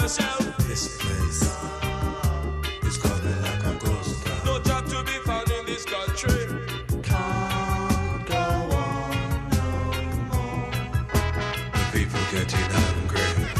yourself. This place is coming like a ghost town. No job to be found in this country. Can't go on no more. The people getting hungry.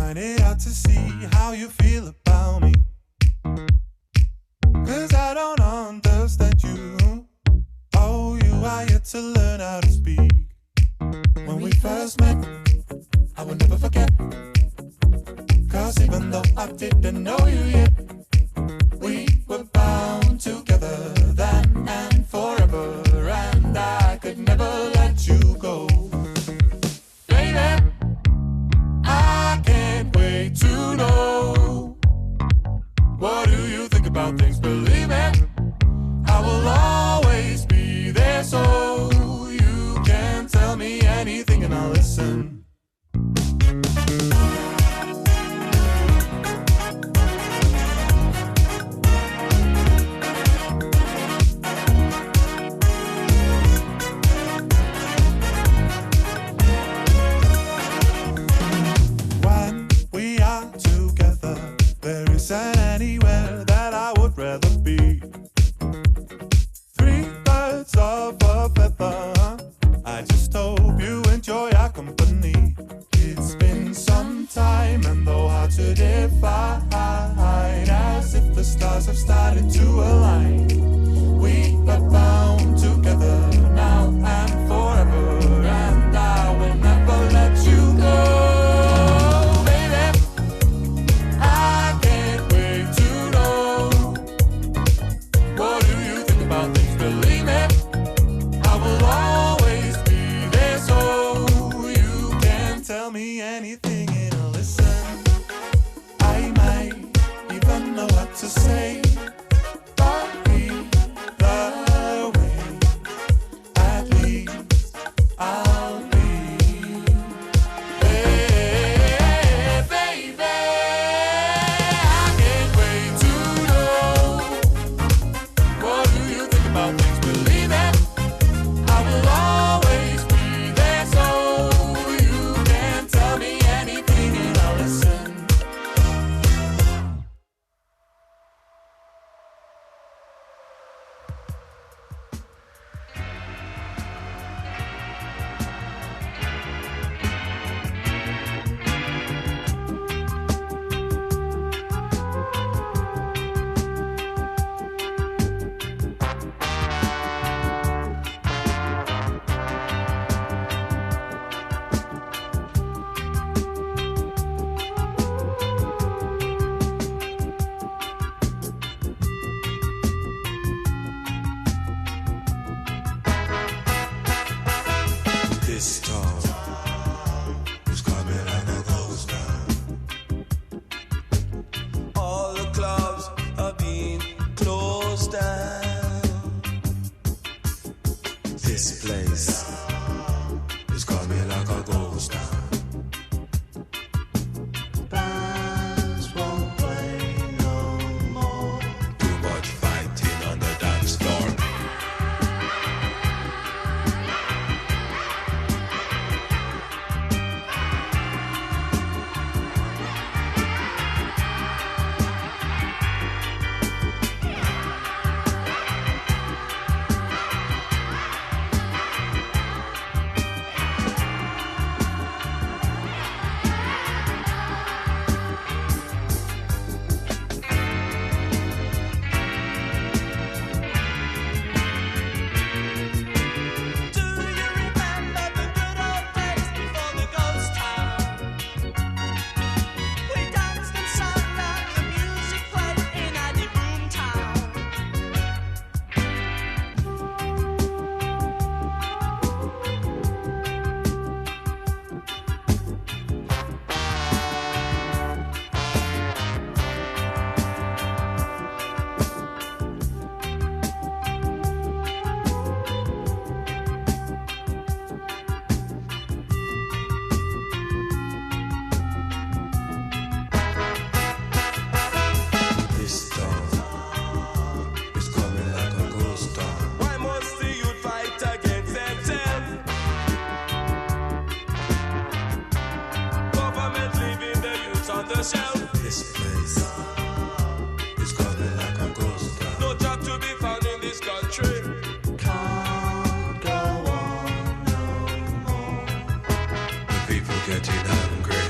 find it out to see how you feel about me. 'Cause I don't understand you. Oh, you are yet to learn how to speak. When we first met, I will never forget. 'Cause even though I didn't know you yet, we were bound together then and forever. And I could never let you go. Baby, I can't wait to know. What do you think about things? Believe me, I will always be there, so you can tell me anything and I'll listen. When we are together, there isn't anywhere that I would rather be. Three birds of a feather. I just hope you enjoy our company. It's been some time and though hard to define, as if the stars have started to align. We are bound together now and forever, and I will never let you go. Baby, I can't wait to know. What do you think about things? Believe me, I will always be there, so you can tell me anything and I'll listen. I might even know what to say, but either way, at least I'll be. Hey, baby, I can't wait to know. What do you think about things? Believe me, I will always be there, so you can tell me anything and I'll listen. This storm is coming like a ghost town. All the clubs are being closed down. This place is coming like a ghost town. Bands won't play no more. Too much fighting on the dance floor. getting hungry.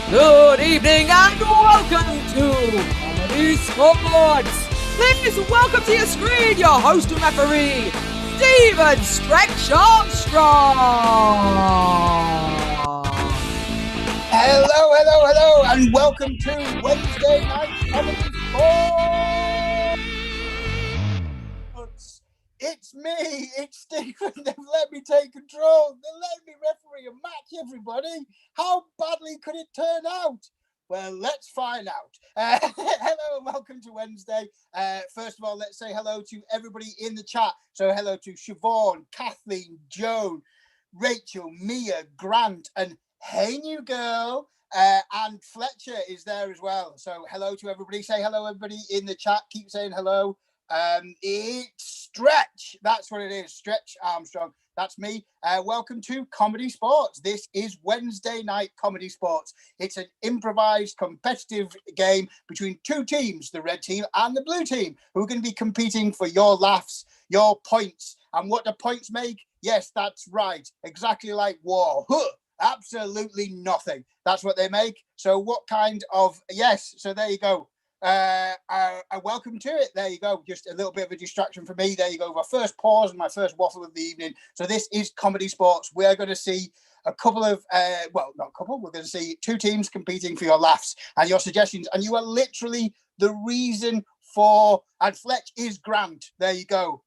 Good evening and welcome to Comedy Sports. Please welcome to your screen your host and referee, Stephen Stretch Armstrong. Hello, and welcome to Wednesday Night Comedy Sports. It's me, it's Stephen. They've let me take control. They let me referee a match, everybody. How badly could it turn out? Well, let's find out. Hello and welcome to Wednesday. First of all, let's say hello to everybody in the chat. So hello to Siobhan, Kathleen, Joan, Rachel, Mia, Grant, and hey, new girl. And Fletcher is there as well. So hello to everybody. Say hello, everybody in the chat. Keep saying hello. It's Stretch. That's what it is. Stretch Armstrong. That's me. Welcome to Comedy Sports. This is Wednesday Night Comedy Sports. It's an improvised competitive game between two teams, the red team and the blue team, who are going to be competing for your laughs, your points. And what do points make? Yes, that's right. Exactly like war. Huh. Absolutely nothing. That's what they make. So what kind of, yes, so there you go. Welcome to it. There you go. Just a little bit of a distraction for me. There you go. My first pause and my first waffle of the evening. So this is Comedy Sports. We're going to see a couple of, well, not a couple. We're going to see two teams competing for your laughs and your suggestions. And you are literally the reason for, and Fletch is Grant. There you go.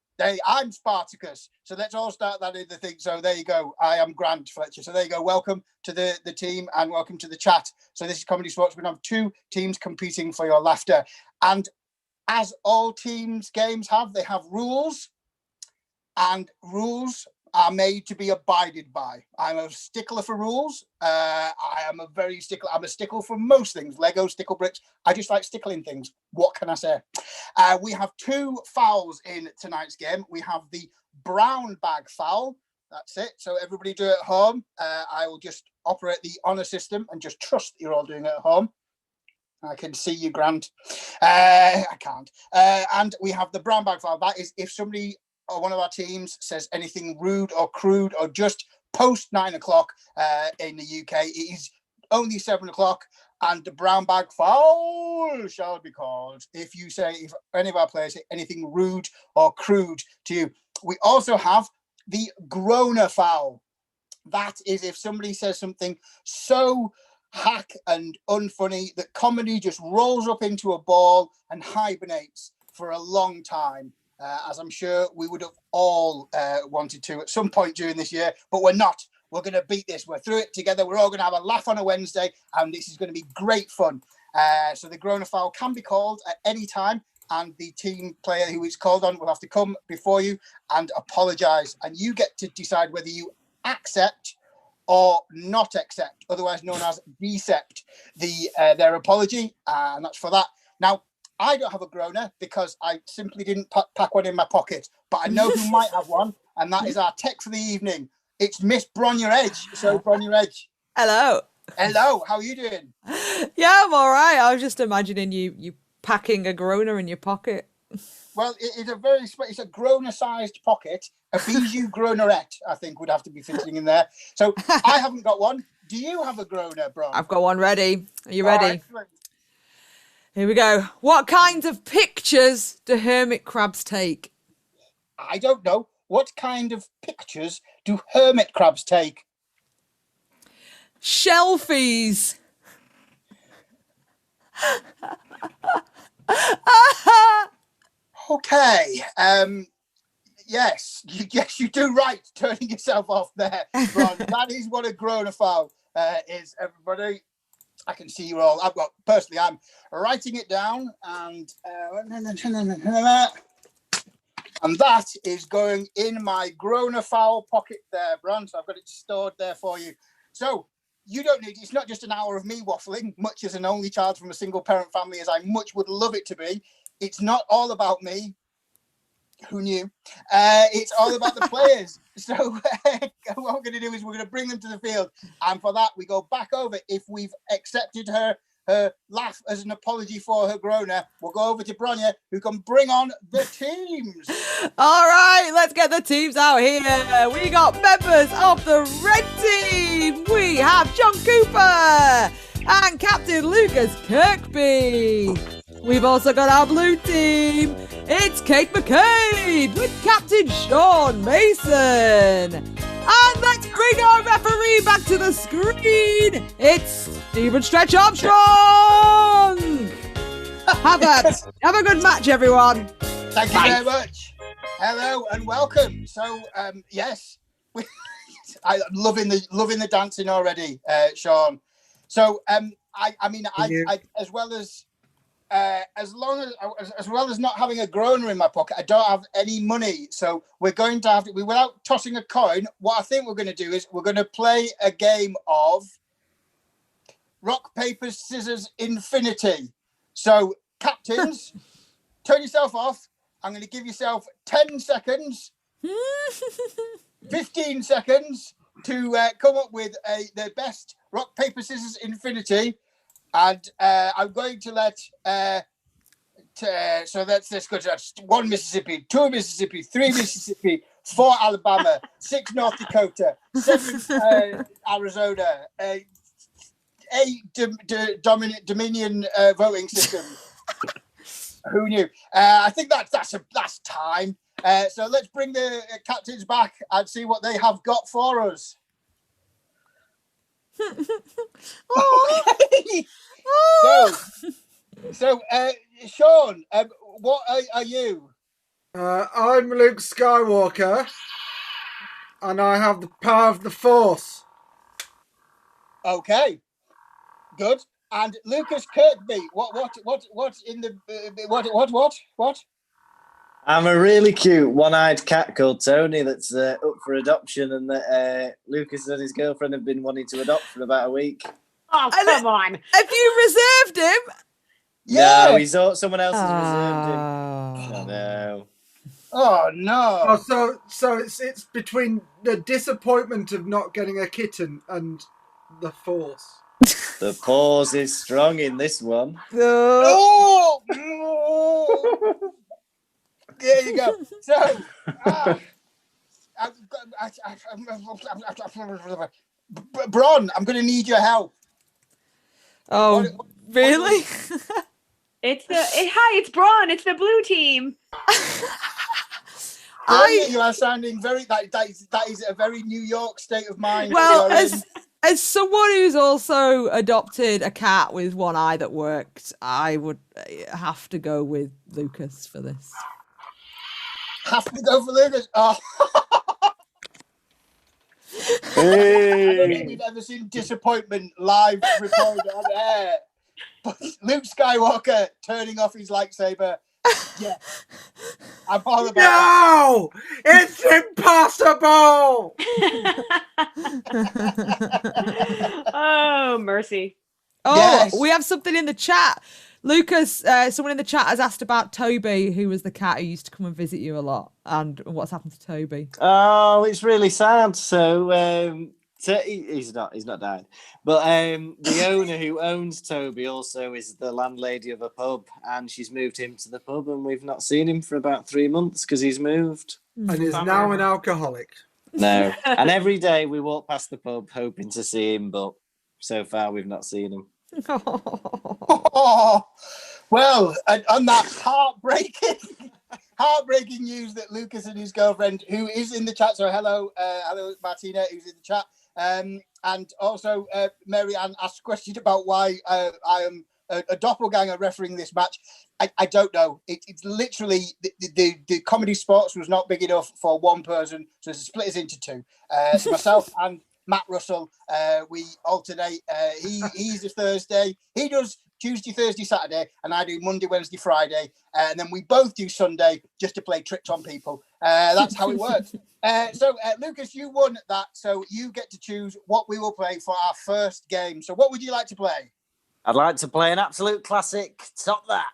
I'm Spartacus. So let's all start that in the thing. So there you go. I am Grant Fletcher. So there you go. Welcome to the team and welcome to the chat. So this is Comedy Sports. We're going to have two teams competing for your laughter. And as all teams games have, they have rules. And rules are made to be abided by. I'm a stickler for rules. I'm a stickler for most things. Lego, stickle bricks. I just like stickling things. What can I say? We have two fouls in tonight's game. We have the brown bag foul. That's it. So everybody do it at home. I will just operate the honor system and just trust that you're all doing it at home. I can see you, Grant. I can't. And we have the brown bag foul. That is if somebody or one of our teams says anything rude or crude or just post 9 o'clock in the UK. It is only 7 o'clock and the brown bag foul shall be called if any of our players say anything rude or crude to you. We also have the groaner foul. That is if somebody says something so hack and unfunny that comedy just rolls up into a ball and hibernates for a long time. As I'm sure we would have all wanted to at some point during this year, but we're not. We're going to beat this. We're through it together. We're all going to have a laugh on a Wednesday, and this is going to be great fun. So the groaner foul can be called at any time, and the team player who is called on will have to come before you and apologise. And you get to decide whether you accept or not accept, otherwise known as decept, their apology, and that's for that. Now, I don't have a groaner because I simply didn't pack one in my pocket, but I know who might have one, and that is our tech for the evening. It's Miss Bronya Edge. So, Bronya Edge. Hello. Hello. How are you doing? Yeah, I'm all right. I was just imagining you packing a groaner in your pocket. Well, it's a groaner-sized pocket. A Bijou groanerette, I think, would have to be fitting in there. So, I haven't got one. Do you have a groaner, Bron? I've got one ready. Are you ready? Excellent. Here we go. What kinds of pictures do hermit crabs take? I don't know. What kind of pictures do hermit crabs take? Shelfies. Okay. Yes, you do right turning yourself off there, Ron. That is what a groaner foul is, everybody. I can see you all. I'm writing it down, and that is going in my groaner foul pocket there, Bron. So I've got it stored there for you. So you don't need, it's not just an hour of me waffling, much as an only child from a single parent family as I much would love it to be. It's not all about me. Who knew? It's all about the players. So what we're going to do is we're going to bring them to the field. And for that, we go back over if we've accepted her her laugh as an apology for her groaner, we'll go over to Bronya, who can bring on the teams. All right, let's get the teams out here. We got members of the red team. We have John Cooper and Captain Lucas Kirkby. We've also got our blue team. It's Kate McCabe with Captain Sean Mason. And let's bring our referee back to the screen. It's Stephen Stretch Armstrong. Have a good match, everyone. Thank you very much. Hello and welcome. So, yes, I'm loving the dancing already, Sean. So, I mean, as well as not having a groaner in my pocket, I don't have any money. So we're going to have to, without tossing a coin, what I think we're going to do is we're going to play a game of rock, paper, scissors, infinity. So captains, turn yourself off. I'm going to give yourself 10 seconds, 15 seconds to come up with the best rock, paper, scissors, infinity. And I'm going to let, so let's go to 1 Mississippi, 2 Mississippi, 3 Mississippi, 4 Alabama, 6 North Dakota, 7 Arizona, 8 Dominion voting system. Who knew? I think that's time. So let's bring the captains back and see what they have got for us. Okay. So, Sean, what are you? I'm Luke Skywalker, and I have the power of the Force. Okay, good. And Lucas Kirkby, what in the what? I'm a really cute one-eyed cat called Tony that's up for adoption, and that Lucas and his girlfriend have been wanting to adopt for about a week. Oh, come on. Have you reserved him? Yeah. No, someone else has reserved him. Oh, no. Oh, no. Oh, so it's between the disappointment of not getting a kitten and the Force. The pause is strong in this one. Oh! There you go. So, Bron, I'm going to need your help. Oh, really? Hi, it's Braun. It's the blue team. You are sounding very. That is a very New York state of mind. Well, as someone who's also adopted a cat with one eye that worked, I would have to go with Lucas for this. Have to go for Lucas. Oh. Hey. I don't think we've ever seen disappointment live recorded on air. But Luke Skywalker turning off his lightsaber. Yeah. I'm all about No! It's impossible! Oh, mercy. Oh, yes. We have something in the chat. Lucas, someone in the chat has asked about Toby, who was the cat who used to come and visit you a lot, and what's happened to Toby. Oh, it's really sad. So he's not died. But the owner who owns Toby also is the landlady of a pub, and she's moved him to the pub, and we've not seen him for about 3 months because he's moved. And is now an alcoholic. No. And every day we walk past the pub hoping to see him, but so far we've not seen him. Oh, well, and on that heartbreaking news that Lucas and his girlfriend, who is in the chat, so hello Martina, who's in the chat, and also Mary Ann asked a question about why I am a doppelganger refereeing this match. I don't know. It's literally the ComedySportz was not big enough for one person, so it's split us into two. So myself and Matt Russell, we alternate. He's a Thursday. He does Tuesday, Thursday, Saturday, and I do Monday, Wednesday, Friday. And then we both do Sunday just to play tricks on people. That's how it works. So, Lucas, you won that. So you get to choose what we will play for our first game. So what would you like to play? I'd like to play an absolute classic, Top That.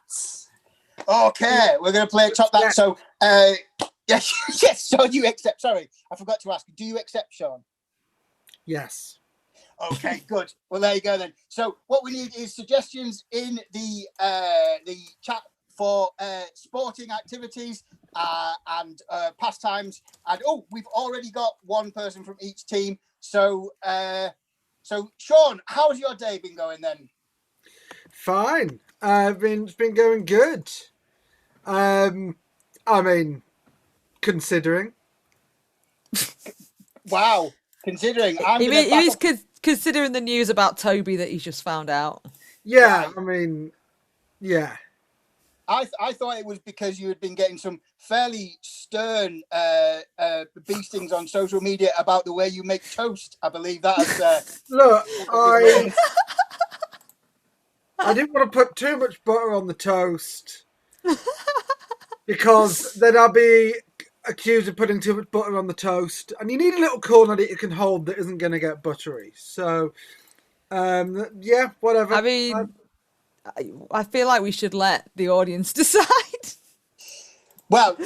Okay, we're going to play Top That. So, yes, so you accept. Sorry, I forgot to ask. Do you accept, Sean? Yes. Okay, good. Well, there you go then. So what we need is suggestions in the chat for sporting activities and pastimes. And we've already got one person from each team. So Sean, how's your day been going then? Fine. It's been going good. I mean, considering. Wow. Considering He's considering the news about Toby that he's just found out. Yeah, Right. I mean, yeah. I thought it was because you had been getting some fairly stern beastings on social media about the way you make toast. I believe that has... Look, I didn't want to put too much butter on the toast because then I'll be accused of putting too much butter on the toast. And you need a little corner that you can hold that isn't going to get buttery. So, yeah, whatever. I mean, I feel like we should let the audience decide. Well,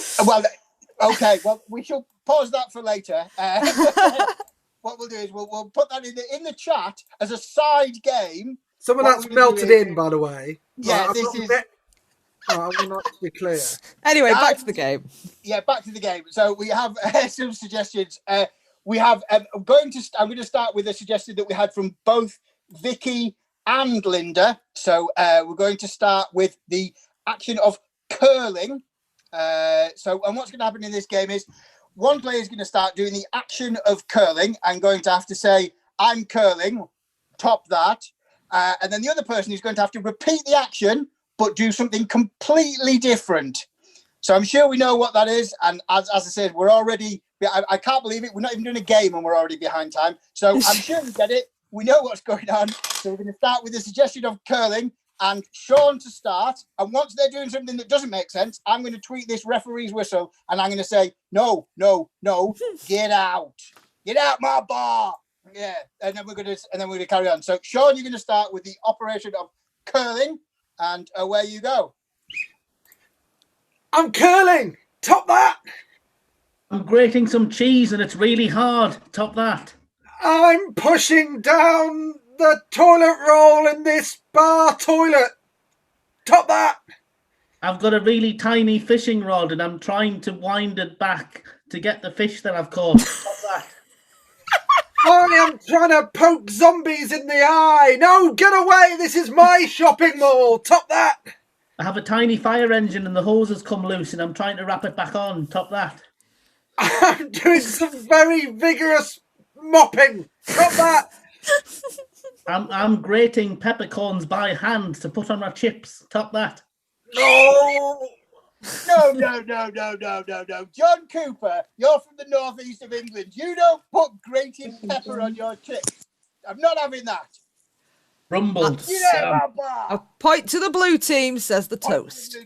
okay. Well, we shall pause that for later. What we'll do is we'll put that in the chat as a side game. Some of that's melted in, by the way. Yeah, Right, this is... I want that to be clear. Anyway, back to the game. Yeah, back to the game. So we have some suggestions. We have... I'm going to start with a suggestion that we had from both Vicky and Linda. So we're going to start with the action of curling. And what's going to happen in this game is one player is going to start doing the action of curling and going to have to say, I'm curling, top that. And then the other person is going to have to repeat the action, but do something completely different. So I'm sure we know what that is. And as I said, we're already, I can't believe it. We're not even doing a game and we're already behind time. So I'm sure we get it. We know what's going on. So we're going to start with the suggestion of curling and Sean to start. And once they're doing something that doesn't make sense, I'm going to tweet this referee's whistle and I'm going to say, no, get out. Get out my bar. Yeah. And then we're going to carry on. So Sean, you're going to start with the operation of curling and away you go. I'm curling. Top that. I'm grating some cheese and it's really hard. Top that. I'm pushing down the toilet roll in this bar toilet. Top that. I've got a really tiny fishing rod and I'm trying to wind it back to get the fish that I've caught. Top that. I am trying to poke zombies in the eye. No, get away. This is my shopping mall. Top that. I have a tiny fire engine and the hose has come loose and I'm trying to wrap it back on. Top that. I'm doing some very vigorous mopping. Top that. I'm grating peppercorns by hand to put on my chips. Top that. No. No. John Cooper, you're from the northeast of England. You don't put grated pepper on your chips. I'm not having that. Rumbled. A point to the blue team, says the toast.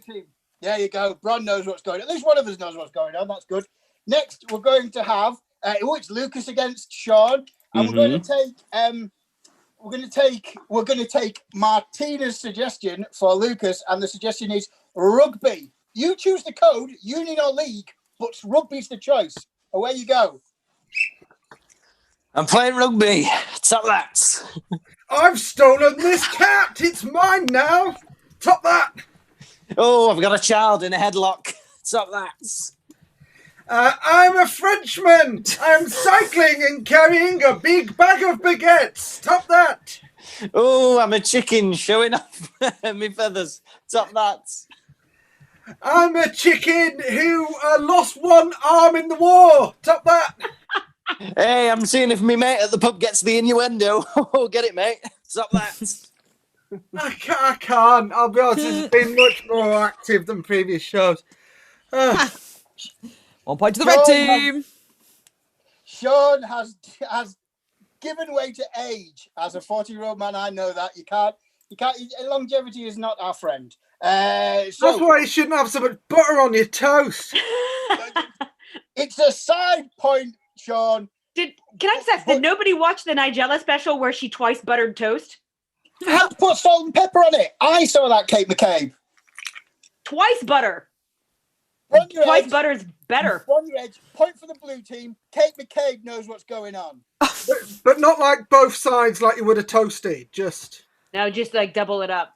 There you go. Bron knows what's going on. At least one of us knows what's going on. That's good. Next, we're going to have it's Lucas against Sean, and we're going to take Martina's suggestion for Lucas, and the suggestion is rugby. You choose the code, union or league, but rugby's the choice. Away you go. I'm playing rugby. Top that. I've stolen this cat. It's mine now. Top that. Oh, I've got a child in a headlock. Top that. I'm a Frenchman. I'm cycling and carrying a big bag of baguettes. Top that. Oh, I'm a chicken showing off my feathers. Top that. I'm a chicken who lost one arm in the war. Top that. Hey, I'm seeing if my mate at the pub gets the innuendo. Oh, get it, mate. Stop that. I can't. I'll be honest, it's been much more active than previous shows. 1 point to the red team. Sean has given way to age. As a 40-year-old man, I know that. You can't. Longevity is not our friend. That's why you shouldn't have so much butter on your toast. It's a side point, Sean. Can I just ask, did nobody watch the Nigella special where she twice buttered toast? I had to put salt and pepper on it. I saw that, Kate McCabe. Twice butter. Run your Twice head. butter is better. On your edge, point for the blue team. Kate McCabe knows what's going on. But not like both sides like you would a toasty. Just No, just like double it up.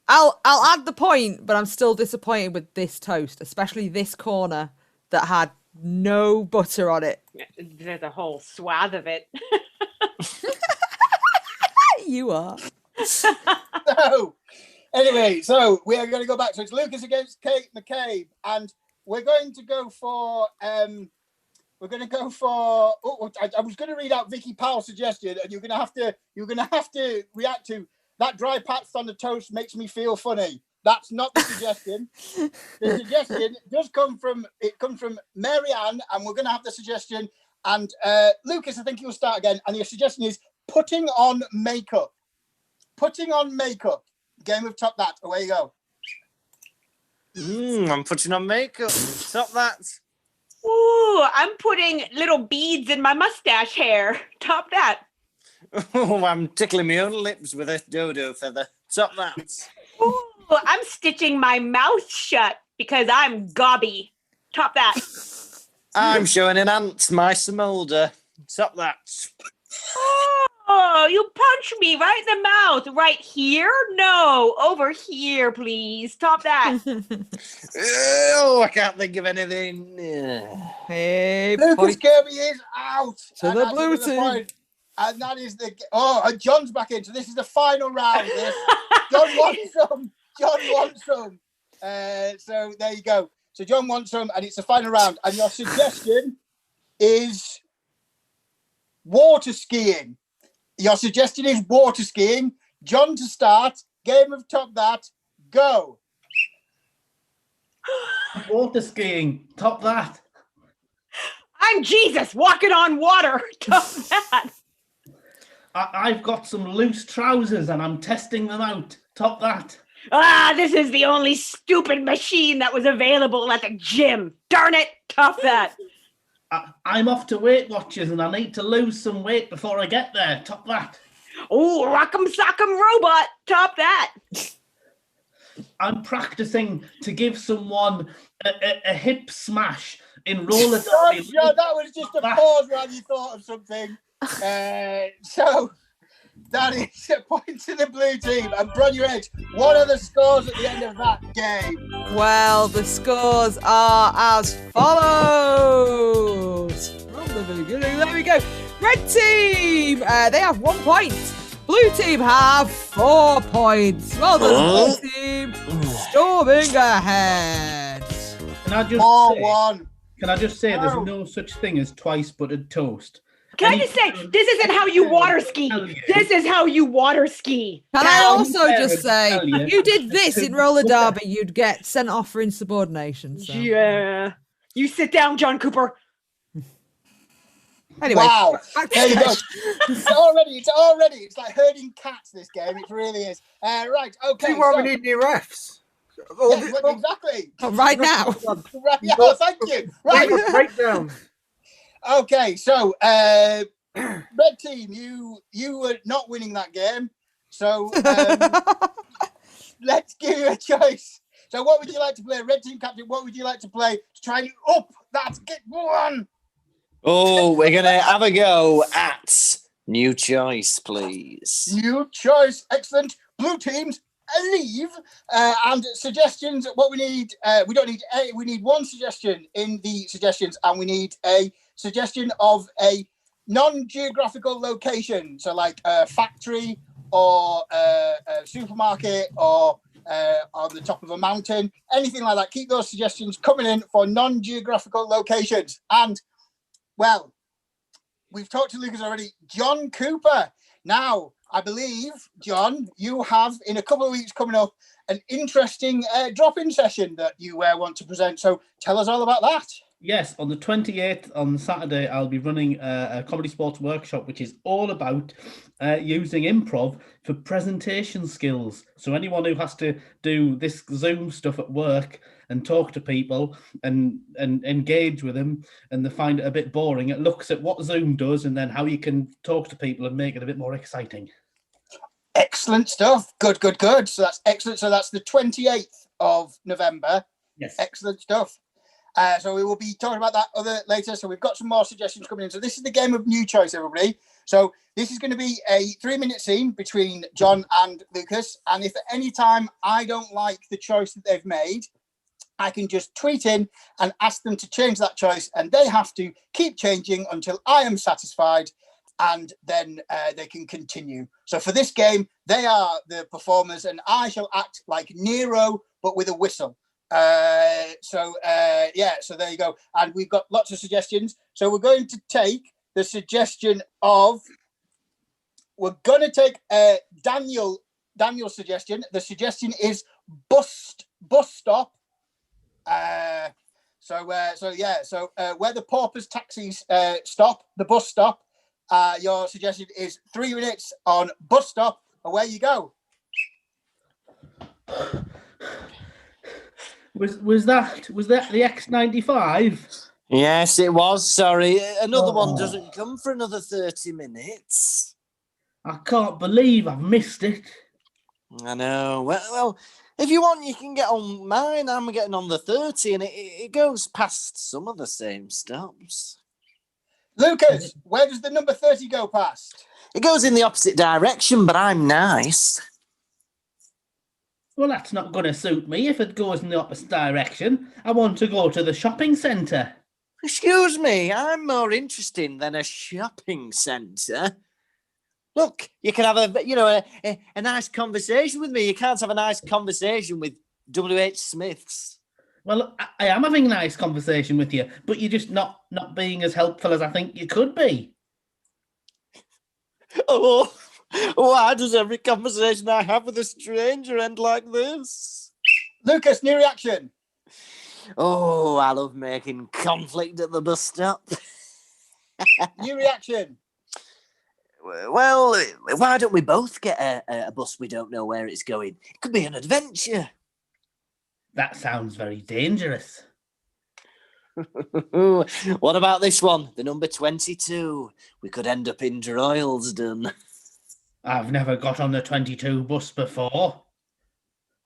I'll add the point, but I'm still disappointed with this toast, especially this corner that had no butter on it. There's a whole swath of it. You are. So, anyway, so we are going to go back. So it's Lucas against Kate McCabe, and we're going to go for. Oh, I was going to read out Vicky Powell's suggestion, and you're going to have to react to that. Dry patch on the toast makes me feel funny. That's not the suggestion. The suggestion comes from Mary Ann, and we're going to have the suggestion. And Lucas, I think you'll start again. And your suggestion is putting on makeup. Putting on makeup. Game of Top That. Away you go. I'm putting on makeup. Top that. Ooh, I'm putting little beads in my mustache hair. Top that. Oh, I'm tickling my own lips with a dodo feather. Top that. Ooh, I'm stitching my mouth shut because I'm gobby. Top that. I'm showing an ant my smolder. Top that. Oh, you punched me right in the mouth. Right here? No, over here, please. Top that. Oh, I can't think of anything. Hey, Lucas point Kirby is out. to And the that's blue another team. point. And that is and John's back in. So this is the final round. John wants some. John wants some. So there you go. So John wants some, and it's the final round. And your suggestion is water skiing. Your suggestion is water skiing. John to start. Game of Top That. Go. Water skiing. Top that. I'm Jesus walking on water. Top that. I've got some loose trousers and I'm testing them out. Top that. Ah, this is the only stupid machine that was available at the gym. Darn it. Top that. I'm off to Weight Watchers and I need to lose some weight before I get there. Top that. Oh, rock'em sock'em robot. Top that. I'm practicing to give someone a hip smash in roller Oh, derby. John, that was just a pause while you thought of something. So that is a point to the blue team. And Bron, your eggs. What are the scores at the end of that game? Well, the scores are as follows. From the beginning, there we go. Red team, they have 1 point. Blue team have 4 points. Well done, blue team. Storming ahead. Can I just 4-1. Can I just say No. there's no such thing as twice buttered toast? Can I just say, this isn't how you water ski. This is how you water ski. Can I Now, also I'm just say, tell you. if you did this in roller derby, you'd get sent off for insubordination. So. Yeah. You sit down, John Cooper. Anyway, Wow. back to There you go. Stretch. It's like herding cats, this game. It really is. Right. Okay. see why So, we need new refs. yeah, well, exactly. Oh, right now. Right, yeah, thank you. Right. Breakdown. Okay. So, red team, you were not winning that game. So let's give you a choice. So, what would you like to play, red team captain? What would you like to play to try and up that get one? Oh, we're going to have a go at new choice, please. New choice. Excellent. Blue teams leave. And suggestions. What we need, we don't need we need one suggestion in the suggestions, and we need a suggestion of a non-geographical location. So like a factory or a supermarket or on the top of a mountain, anything like that. Keep those suggestions coming in for non-geographical locations. And well, we've talked to Lucas already. John Cooper. Now, I believe, John, you have in a couple of weeks coming up an interesting drop-in session that you want to present. So tell us all about that. Yes, on the 28th, on Saturday, I'll be running a ComedySportz workshop, which is all about using improv for presentation skills. So anyone who has to do this Zoom stuff at work and talk to people and engage with them, and they find it a bit boring, it looks at what Zoom does and then how you can talk to people and make it a bit more exciting. Excellent stuff. Good. So that's excellent. So that's the 28th of November. Yes. Excellent stuff. So we will be talking about that later. So we've got some more suggestions coming in. So this is the game of new choice, everybody. So this is going to be a 3-minute scene between John and Lucas. And if at any time I don't like the choice that they've made, I can just tweet in and ask them to change that choice. And they have to keep changing until I am satisfied. And then they can continue. So for this game, they are the performers and I shall act like Nero, but with a whistle. So there you go. And we've got lots of suggestions. So we're going to take the suggestion of, Daniel's suggestion. The suggestion is bus stop. Where the paupers taxis stop, the bus stop. Your suggestion is 3 minutes on bus stop. Away you go. Was that the X95? Yes, it was. Sorry, another one doesn't come for another 30 minutes. I can't believe I've missed it. I know. Well, if you want, you can get on mine. I'm getting on the 30, and it goes past some of the same stops. Lucas, where does the number 30 go past? It goes in the opposite direction, but I'm nice. Well, that's not going to suit me if it goes in the opposite direction. I want to go to the shopping centre. Excuse me, I'm more interesting than a shopping centre. Look, you can have a nice conversation with me. You can't have a nice conversation with W.H. Smiths. Well, I am having a nice conversation with you, but you're just not being as helpful as I think you could be. Oh, why does every conversation I have with a stranger end like this? Lucas, new reaction. Oh, I love making conflict at the bus stop. New reaction. Well, why don't we both get a bus we don't know where it's going? It could be an adventure. That sounds very dangerous. What about this one? The number 22. We could end up in Droylsden. I've never got on the 22 bus before.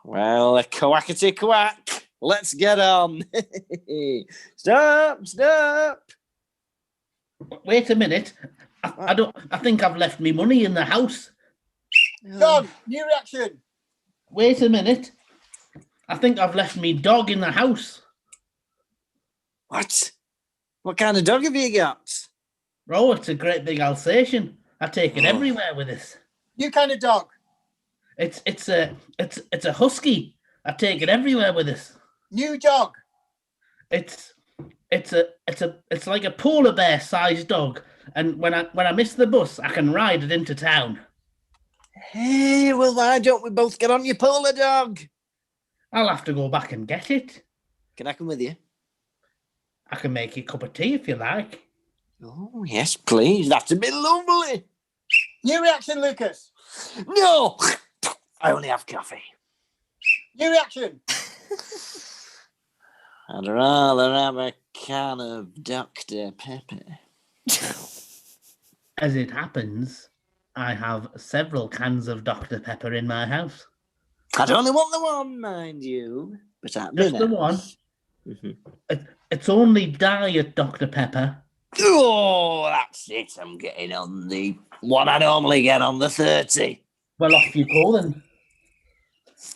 Well, a quackity quack. Let's get on. Stop. Wait a minute. I think I've left me money in the house. John, new reaction. Wait a minute. I think I've left me dog in the house. What? What kind of dog have you got? Oh, it's a great big Alsatian. I take it everywhere with us. New kind of dog. It's a husky. I take it everywhere with us. New dog. It's like a polar bear sized dog, and when I miss the bus, I can ride it into town. Hey, well, why don't we both get on your polar dog? I'll have to go back and get it. Can I come with you? I can make you a cup of tea if you like. Oh, yes, please. That'd be lovely. New reaction, Lucas. No, I only have coffee. New reaction. I'd rather have a can of Dr. Pepper. As it happens, I have several cans of Dr. Pepper in my house. I'd only want the one, mind you. But that'd be Just the one. Mm-hmm. It's only Diet Dr. Pepper. Oh, that's it. I'm getting on the one I normally get on the 30. Well, off you go then.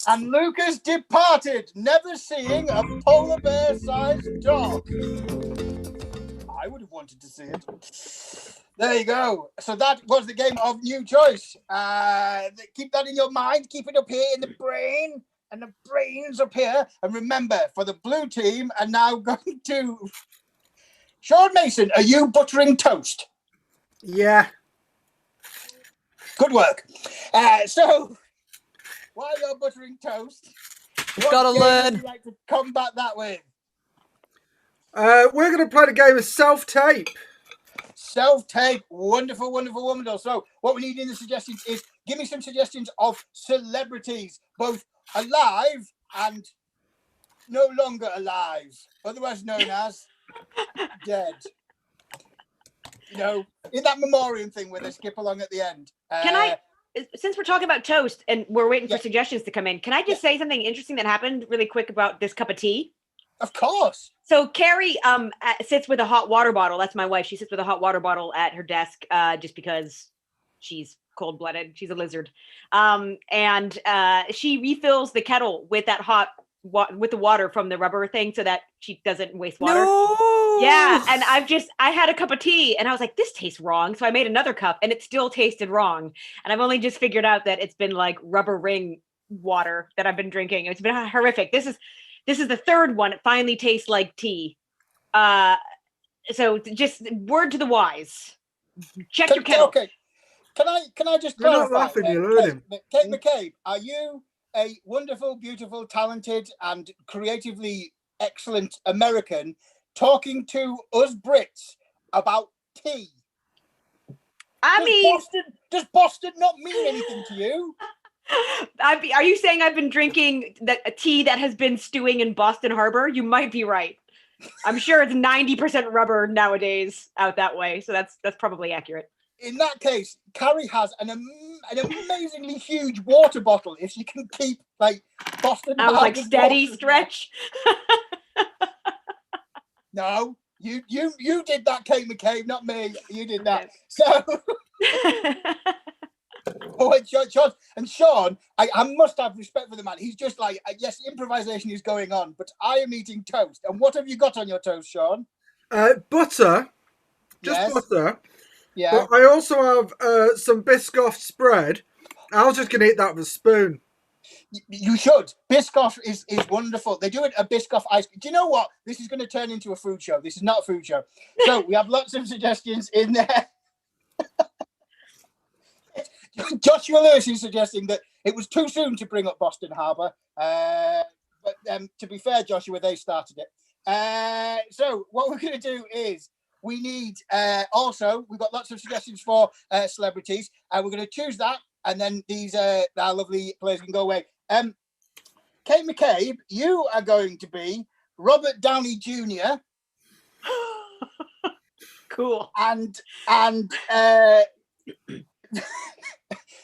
And Lucas departed, never seeing a polar bear-sized dog. I would have wanted to see it. There you go. So that was the game of new choice. Keep that in your mind. Keep it up here in the brain. And the brain's up here. And remember, for the blue team, are now going to... Sean Mason, are you buttering toast? Yeah. Good work. So, while you're buttering toast, You've got to learn. would you like to combat that with? We're going to play the game of self-tape. Self-tape, wonderful, wonderful, wonderful. So what we need in the suggestions is give me some suggestions of celebrities, both alive and no longer alive, otherwise known as dead. You know, in that memoriam thing where they skip along at the end. Since we're talking about toast and we're waiting for suggestions to come in, can I just say something interesting that happened really quick about this cup of tea? Of course. So Carrie sits with a hot water bottle. That's my wife. She sits with a hot water bottle at her desk just because she's cold-blooded. She's a lizard. And she refills the kettle with that with the water from the rubber thing so that she doesn't waste water. No. Yeah, and I had a cup of tea and I was like, this tastes wrong. So I made another cup and it still tasted wrong. And I've only just figured out that it's been like rubber ring water that I've been drinking. It's been horrific. This is the third one. It finally tastes like tea. So just word to the wise. Check your kettle. Okay. Can I just You're not clarify? laughing, you heard him. Kate McCabe, are you a wonderful, beautiful, talented, and creatively excellent American talking to us Brits about tea? Does Boston not mean anything to you? Are you saying I've been drinking a tea that has been stewing in Boston Harbor? You might be right. I'm sure it's 90% rubber nowadays out that way, so that's probably accurate. In that case, Carrie has an amazingly huge water bottle. If she can keep like Boston, I was like, steady stretch. No, you did that, Kate McCabe, not me. You did that. So. Oh, and Sean, I must have respect for the man. He's just like, yes, improvisation is going on, but I am eating toast. And what have you got on your toast, Sean? Butter. Just Yes. butter. Yeah. But I also have some Biscoff spread. I was just going to eat that with a spoon. You should. Biscoff is wonderful. They do it a Biscoff ice cream. Do you know what? This is going to turn into a food show. This is not a food show. So we have lots of suggestions in there. Joshua Lewis is suggesting that it was too soon to bring up Boston Harbor. But to be fair, Joshua, they started it. So what we're going to do is we need also, we've got lots of suggestions for celebrities. We're going to choose that. And then these our lovely players can go away. Kate McCabe, you are going to be Robert Downey Jr. Cool. And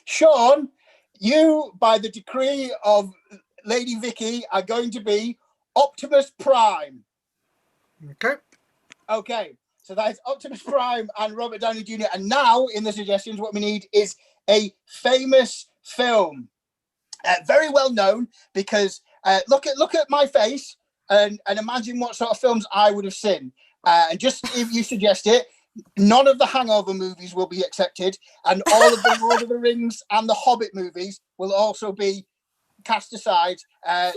Sean, you, by the decree of Lady Vicky, are going to be Optimus Prime. Okay. So that's Optimus Prime and Robert Downey Jr. And now, in the suggestions, what we need is a famous film. Very well known, because look at my face and imagine what sort of films I would have seen. And just if you suggest it, none of the Hangover movies will be accepted, and all of the Lord of the Rings and the Hobbit movies will also be cast aside.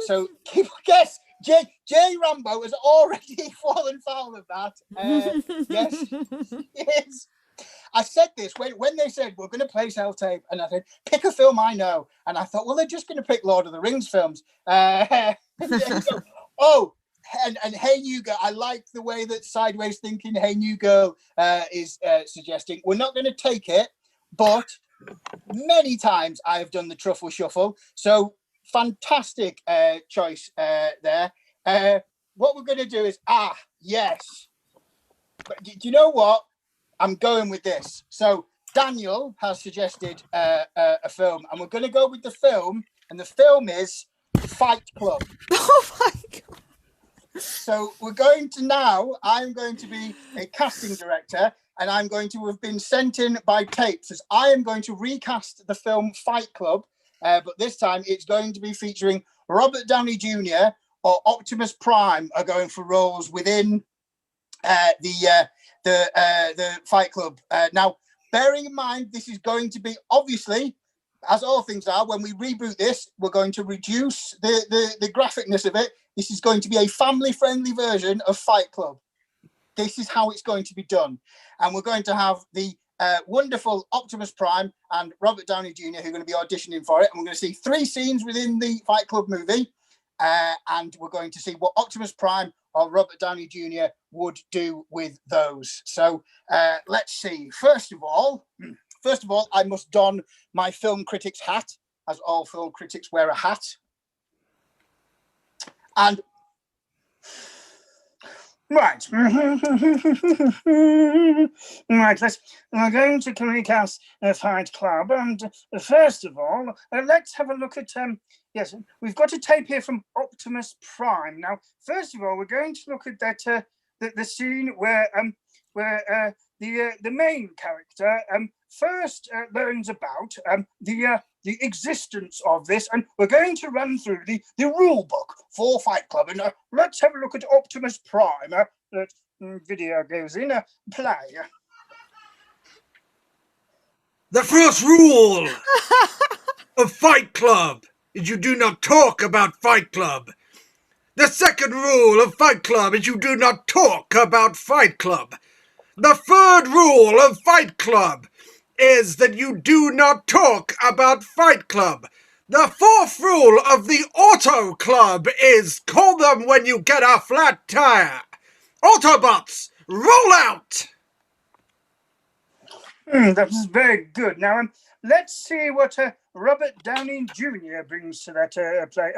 So keep guess. Jay Rambo has already fallen foul of that. Yes, yes. I said this when they said we're going to play self-tape, and I said pick a film I know, and I thought, well, they're just going to pick Lord of the Rings films. Oh. And Hey New Girl, I like the way that Sideways Thinking Hey New Girl is suggesting. We're not going to take it, but many times I have done the truffle shuffle. So fantastic choice there. What we're going to do is, yes. But do you know what? I'm going with this. So Daniel has suggested a film, and we're going to go with the film, and the film is Fight Club. Oh my God. So we're going to now, I'm going to be a casting director, and I'm going to have been sent in by tapes as I am going to recast the film Fight Club, but this time it's going to be featuring Robert Downey Jr. or Optimus Prime are going for roles within the Fight Club. Now, bearing in mind, this is going to be, obviously, as all things are, when we reboot this, we're going to reduce the graphicness of it. This is going to be a family-friendly version of Fight Club. This is how it's going to be done. And we're going to have the wonderful Optimus Prime and Robert Downey Jr. who are going to be auditioning for it. And we're going to see 3 scenes within the Fight Club movie. And we're going to see what Optimus Prime or Robert Downey Jr. would do with those. So let's see. First of all, I must don my film critic's hat, as all film critics wear a hat. And Right. Right, we're going to recast Fight Club. And first of all, let's have a look at, yes, we've got a tape here from Optimus Prime. Now, first of all, we're going to look at that, the scene where the main character first learns about the existence of this, and we're going to run through the rule book for Fight Club. And let's have a look at Optimus Prime. That video goes in. Play. The first rule of Fight Club is you do not talk about Fight Club. The second rule of Fight Club is you do not talk about Fight Club. The third rule of Fight Club is that you do not talk about Fight Club. The fourth rule of the Auto Club is call them when you get a flat tire. Autobots, roll out! That was very good. Now, let's see what Robert Downey Jr. brings to that play.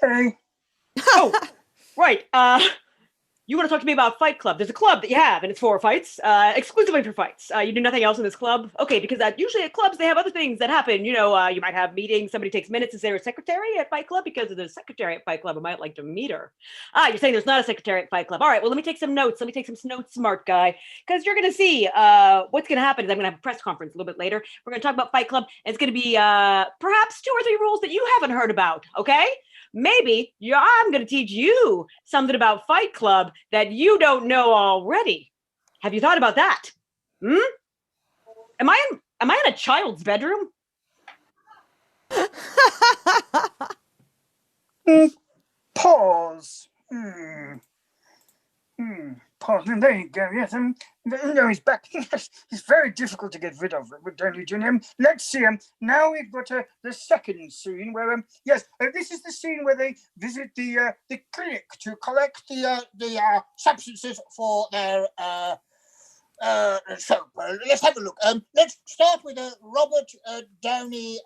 Play. Oh, right. You want to talk to me about Fight Club? There's a club that you have, and it's for fights, exclusively for fights. You do nothing else in this club? Okay, because usually at clubs, they have other things that happen. You know, you might have meetings. Somebody takes minutes. Is there a secretary at Fight Club? Because if there's a secretary at Fight Club, I might like to meet her. You're saying there's not a secretary at Fight Club. All right, well, let me take some notes. Let me take some notes, smart guy, because you're going to see what's going to happen is I'm going to have a press conference a little bit later. We're going to talk about Fight Club. And it's going to be perhaps 2 or 3 rules that you haven't heard about, okay? Maybe I'm going to teach you something about Fight Club that you don't know already. Have you thought about that? Am I in a child's bedroom? Pause. Pause. And there you go. Yes, no, he's back. It's very difficult to get rid of with Downey Jr. Let's see. Now we've got the second scene where yes, this is the scene where they visit the clinic to collect the substances for their soap. Let's have a look. Let's start with Robert Downey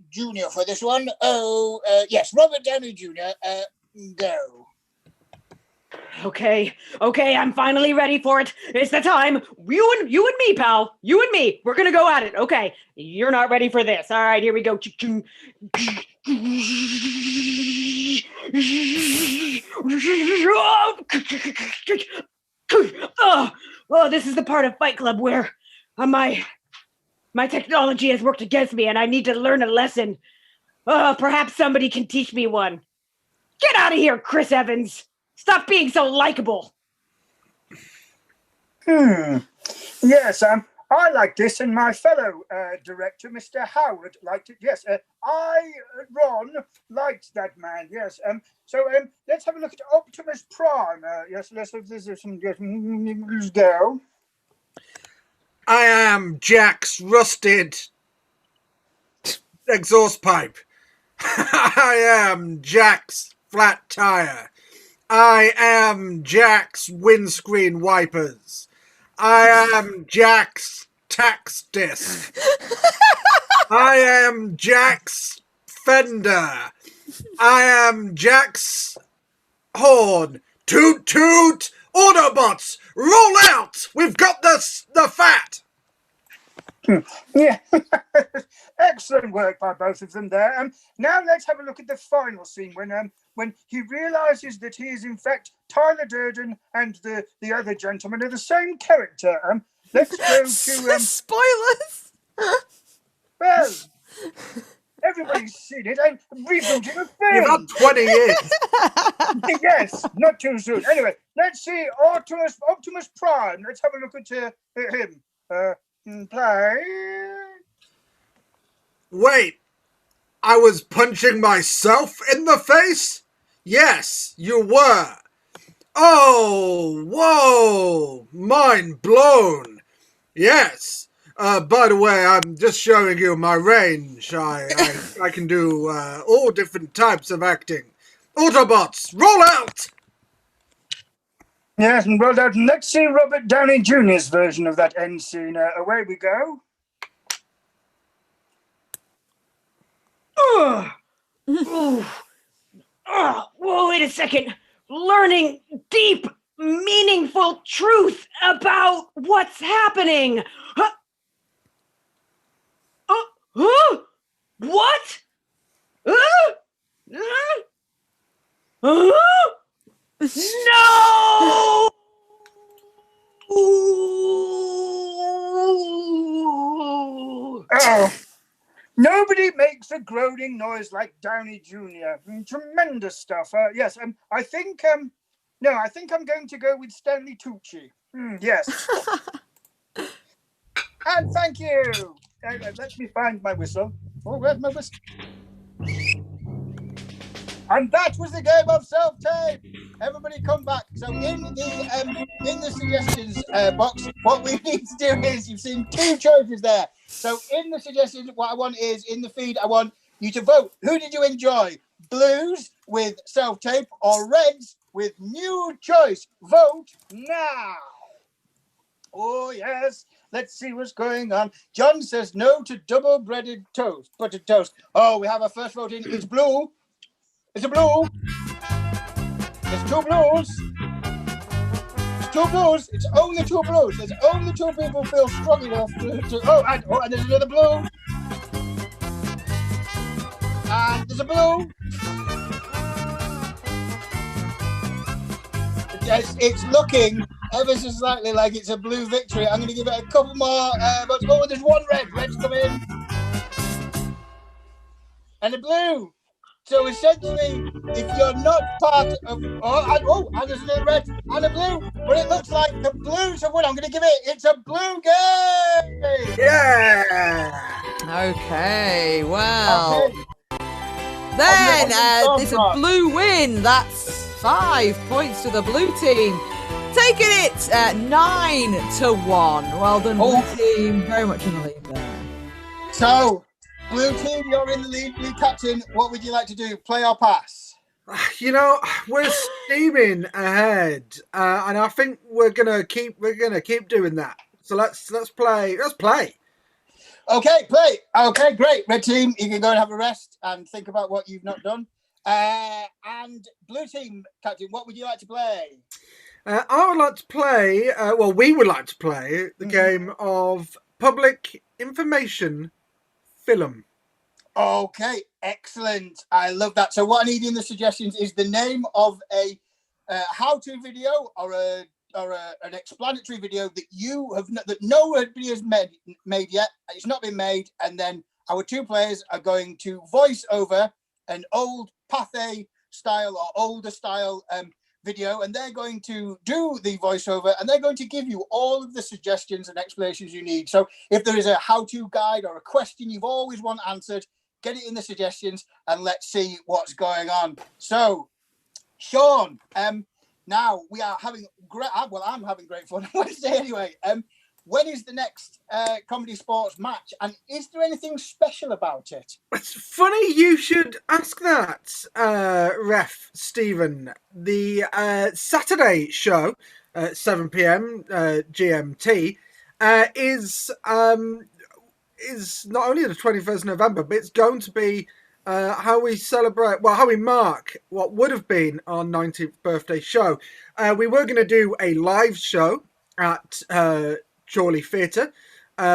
Jr. for this one. Yes, Robert Downey Jr. Go. Okay, I'm finally ready for it. It's the time. You and me, pal. You and me. We're gonna go at it. Okay, you're not ready for this. All right, here we go. Oh, this is the part of Fight Club where my technology has worked against me, and I need to learn a lesson. Perhaps somebody can teach me one. Get out of here, Chris Evans. Stop being so likable. Yes, I like this, and my fellow director, Mr. Howard, liked it. Yes, Ron, liked that man. Yes. So let's have a look at Optimus Prime. Yes, let's go. I am Jack's rusted exhaust pipe. I am Jack's flat tire. I am Jack's windscreen wipers. I am Jack's tax disc. I am Jack's fender. I am Jack's horn. Toot toot! Autobots, roll out! We've got the fat! Yeah, excellent work by both of them there. Now let's have a look at the final scene when he realizes that he is in fact Tyler Durden and the other gentleman are the same character. Let's go to spoilers. Well, everybody's seen it. I'm rebooting a film. You've had 20 years. Yes, not too soon. Anyway, let's see Optimus Prime. Let's have a look at him. Play. Wait, I was punching myself in the face? Yes, you were. Oh, whoa, mind blown. Yes. By the way, I'm just showing you my range. I can do all different types of acting. Autobots, roll out! Yes, and rolled out. Let's see Robert Downey Jr.'s version of that end scene. Away we go. Whoa, wait a second. learning deep, meaningful truth about what's happening. What? No! Oh, nobody makes a groaning noise like Downey Jr. Tremendous stuff. Yes, I think I'm going to go with Stanley Tucci. Yes. And thank you. Let me find my whistle. Oh, where's my whistle? And that was the game of self-tape. Everybody come back. So in the suggestions box, what we need to do is, you've seen two choices there. So in the suggestions, what I want is, in the feed, I want you to vote. Who did you enjoy? Blues with self-tape or Reds with new choice? Vote now. Oh, yes. Let's see what's going on. John says no to double-breaded toast, buttered toast. Oh, we have our first vote in. It's blue. It's a blue. There's two blues. It's two blues. It's only two blues. There's only two people feel strong enough to and there's another blue. And there's a blue. Yes, it's looking ever so slightly like it's a blue victory. I'm going to give it a couple more votes. Oh, there's one red. Red's come in. And a blue. So essentially, if you're not part of... and there's another red and a blue. But it looks like the blues have won. I'm going to give it... It's a blue game! Yeah! Okay, well... Okay. Then, There's it's a blue win. That's 5 points to the blue team. Taking it 9-1. Well done, blue team. Very much in the lead there. So... Blue team, you're in the lead. Blue captain, what would you like to do? Play or pass? You know, we're steaming ahead, and I think we're gonna keep doing that. So let's play. Let's play. Okay, play. Okay, great. Red team, you can go and have a rest and think about what you've not done. And blue team captain, what would you like to play? I would like to play. We would like to play the game of public information film. Okay, excellent. I love that. So what I need in the suggestions is the name of a how-to video or an explanatory video that that nobody has made yet. It's not been made, and then our two players are going to voice over an old Pathé style or older style video, and they're going to do the voiceover, and they're going to give you all of the suggestions and explanations you need. So if there is a how-to guide or a question you've always want answered, get it in the suggestions and let's see what's going on. So, Sean, now we are having I'm having great fun on Wednesday anyway. When is the next Comedy Sports match, and is there anything special about it? It's funny you should ask that, Ref Stephen. The Saturday show at 7 p.m. GMT is not only the 21st November, but it's going to be how we mark what would have been our 19th birthday show. We were going to do a live show at Chorley Theatre,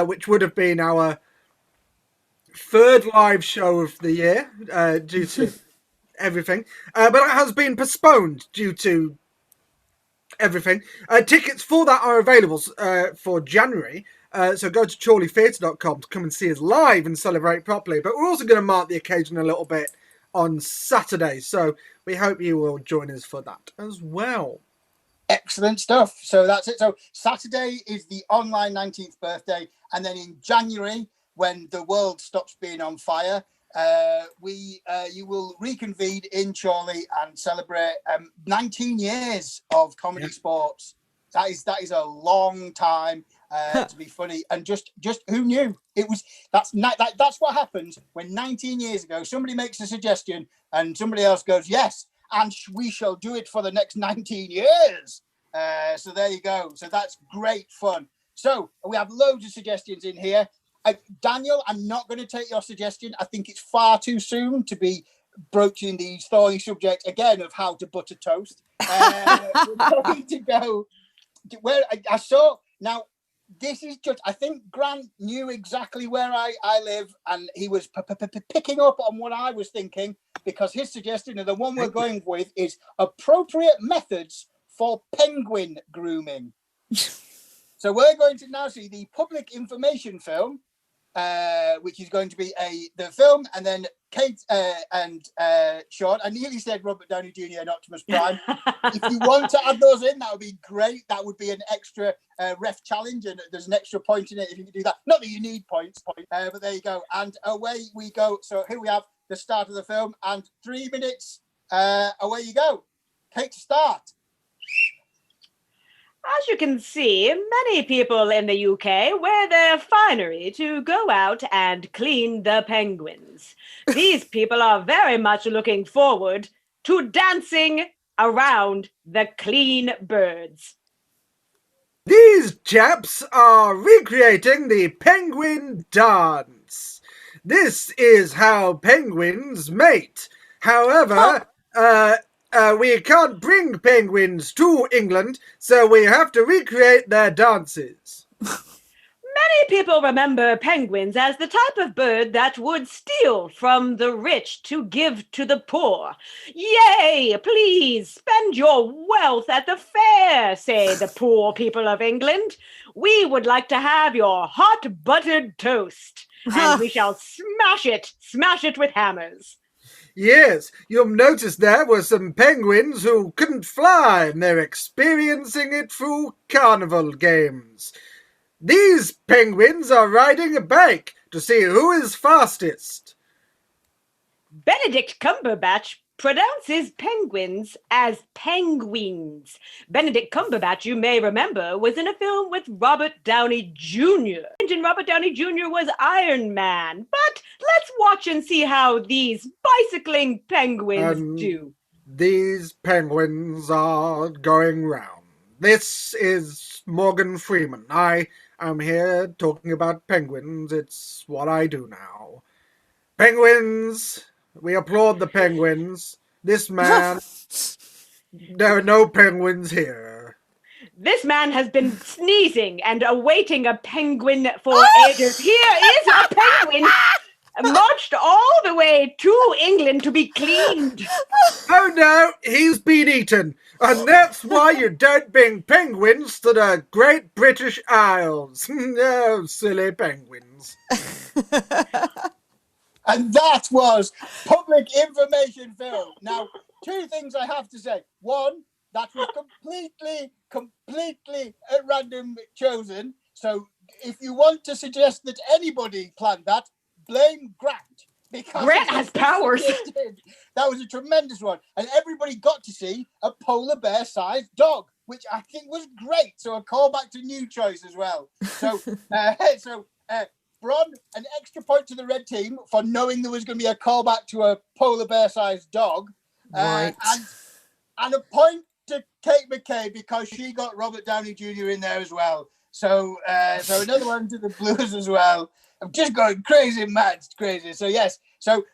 which would have been our third live show of the year due to everything. But it has been postponed due to everything. Tickets for that are available for January. So go to chorleytheatre.com to come and see us live and celebrate properly. But we're also going to mark the occasion a little bit on Saturday. So we hope you will join us for that as well. Excellent stuff. So that's it. So Saturday is the online 19th birthday. And then in January, when the world stops being on fire, you will reconvene in Chorley and celebrate 19 years of Comedy Sports. That is a long time to be funny. And just who knew? That's what happens when 19 years ago somebody makes a suggestion and somebody else goes, yes, and we shall do it for the next 19 years. So there you go. So that's great fun. So we have loads of suggestions in here. Daniel, I'm not going to take your suggestion. I think it's far too soon to be broaching the thorny subject again of how to butter toast. We're going to go to where I saw. Now, this is just, I think Grant knew exactly where I live, and he was picking up on what I was thinking, because his suggestion, and the one we're going with, is appropriate methods for penguin grooming. So we're going to now see the public information film, which is going to be the film, and then Kate and Sean. I nearly said Robert Downey Jr. and Optimus Prime. If you want to add those in, that would be great. That would be an extra ref challenge, and there's an extra point in it if you can do that. Not that you need points, but there you go. And away we go. So here we have the start of the film, and 3 minutes. Away you go. Kate, start. As you can see, many people in the UK wear their finery to go out and clean the penguins. These people are very much looking forward to dancing around the clean birds. These chaps are recreating the penguin dance. This is how penguins mate. However, we can't bring penguins to England, so we have to recreate their dances. Many people remember penguins as the type of bird that would steal from the rich to give to the poor. Yay, please spend your wealth at the fair, say the poor people of England. We would like to have your hot buttered toast, and we shall smash it with hammers. Yes, you'll notice there were some penguins who couldn't fly, and they're experiencing it through carnival games. These penguins are riding a bike to see who is fastest. Benedict Cumberbatch pronounces penguins as penguins. Benedict Cumberbatch, you may remember, was in a film with Robert Downey Jr. And Robert Downey Jr. was Iron Man. But let's watch and see how these bicycling penguins do. These penguins are going round. This is Morgan Freeman. I am here talking about penguins. It's what I do now. Penguins! We applaud the penguins. This man... There are no penguins here. This man has been sneezing and awaiting a penguin for ages. Here is a penguin marched all the way to England to be cleaned. Oh no, he's been eaten. And that's why you don't bring penguins to the Great British Isles. Oh, silly penguins. And that was public information film. Now, 2 things I have to say. One, that was completely at random chosen. So if you want to suggest that anybody planned that, blame Grant. Because Grant has powers. That was a tremendous one. And everybody got to see a polar bear-sized dog, which I think was great. So a callback to New Choice as well. So, Bron, an extra point to the red team for knowing there was going to be a callback to a polar bear-sized dog. Right. And a point to Kate McKay because she got Robert Downey Jr. in there as well. So another one to the Blues as well. I'm just going crazy, mad, crazy. So yes, so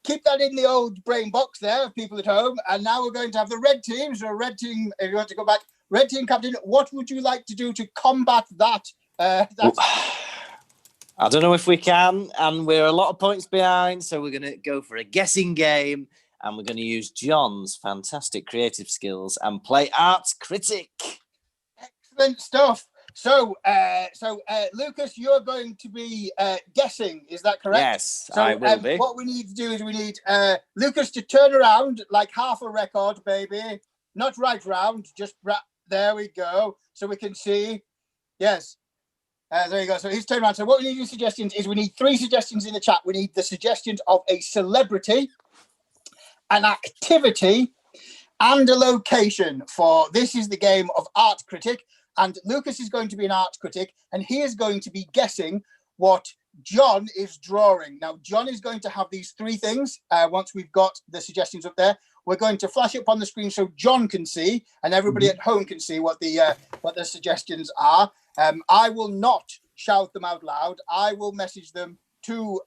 keep that in the old brain box there, people at home. And now we're going to have the red team. So red team, if you want to go back, red team captain, what would you like to do to combat that? I don't know if we can, and we're a lot of points behind, so we're going to go for a guessing game, and we're going to use John's fantastic creative skills and play Arts Critic. Excellent stuff. So, Lucas, you're going to be guessing, is that correct? Yes, so, I will be. What we need to do is we need Lucas to turn around like half a record, baby. Not right round, just there we go. So we can see. Yes. There you go. So he's turned around. So what we need in suggestions is we need 3 suggestions in the chat. We need the suggestions of a celebrity, an activity, and a location for this is the game of Art Critic. And Lucas is going to be an art critic, and he is going to be guessing what John is drawing. Now, John is going to have these 3 things. Once we've got the suggestions up there, we're going to flash it up on the screen so John can see, and everybody at home can see what the suggestions are. I will not shout them out loud. I will message them to